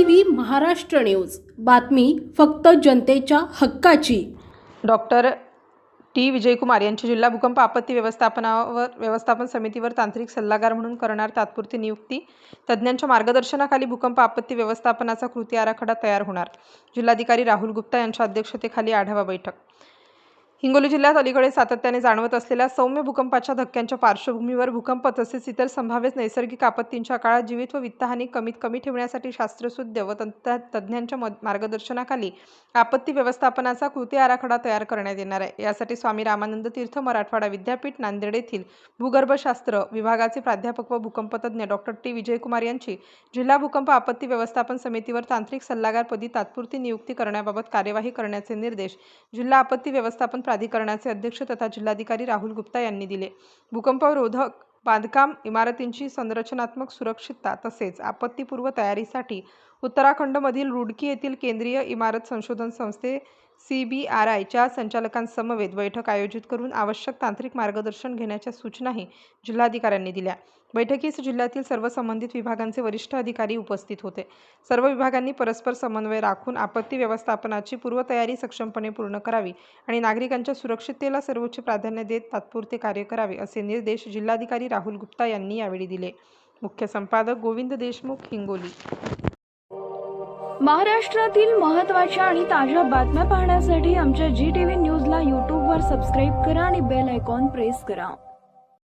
TV Maharashtra news, बातमी फक्त जनतेच्या हक्काची। डॉक्टर टी विजयकुमार यांची जिल्हा भूकंप आपत्ती व्यवस्थापन समितीवर तांत्रिक सल्लागार म्हणून करणार तात्पुरती नियुक्ती। तज्ज्ञांच्या मार्गदर्शनाखाली भूकंप आपत्ती व्यवस्थापनाचा कृती आराखडा तयार होणार। जिल्हाधिकारी राहुल गुप्ता यांच्या अध्यक्षतेखाली आढावा बैठक। हिंगोली जिल्ह्यात अलीकडे सातत्याने जाणवत असलेल्या सौम्य भूकंपाच्या धक्क्यांच्या पार्श्वभूमीवर भूकंप तसेच इतर संभाव्य नैसर्गिक आपत्तींच्या काळात जीवित व वित्तहानी कमीत कमी ठेवण्यासाठी शास्त्रशुद्ध व तज्ज्ञांच्या मार्गदर्शनाखाली आपत्ती व्यवस्थापनाचा कृती आराखडा तयार करण्यात येणार आहे। यासाठी स्वामी रामानंद तीर्थ मराठवाडा विद्यापीठ नांदेड येथील भूगर्भशास्त्र विभागाचे प्राध्यापक व भूकंपतज्ञ डॉक्टर टी विजयकुमार यांची जिल्हा भूकंप आपत्ती व्यवस्थापन समितीवर तांत्रिक सल्लागारपदी तात्पुरती नियुक्ती करण्याबाबत कार्यवाही करण्याचे निर्देश जिल्हा आपत्ती व्यवस्थापन प्राधिकरणाचे अध्यक्ष तथा जिल्हाधिकारी राहुल गुप्ता यांनी दिले। भूकंपरोधक बांधकाम इमारतींची संरचनात्मक सुरक्षितता तसेच आपत्तीपूर्व तयारीसाठी उत्तराखंडमधील रुडकी येथील केंद्रीय इमारत संशोधन संस्थे CBRI च्या संचालकांसमवेत बैठक आयोजित करून आवश्यक तांत्रिक मार्गदर्शन घेण्याच्या सूचनाही जिल्हाधिकाऱ्यांनी दिल्या। बैठकीस जिल्ह्यातील सर्व संबंधित विभागांचे वरिष्ठ अधिकारी उपस्थित होते। सर्व विभागांनी परस्पर समन्वय राखून आपत्ती व्यवस्थापनाची पूर्वतयारी सक्षमपणे पूर्ण करावी आणि नागरिकांच्या सुरक्षिततेला सर्वोच्च प्राधान्य देत तात्पुरते कार्य करावे असे निर्देश जिल्हाधिकारी राहुल गुप्ता यांनी यावेळी दिले। मुख्य संपादक गोविंद देशमुख, हिंगोली। महाराष्ट्रातील महत्त्वाच्या आणि ताज्या बातम्या पाहण्यासाठी आमच्या GTV न्यूजला YouTube वर सबस्क्राईब करा आणि बेल आयकॉन प्रेस करा।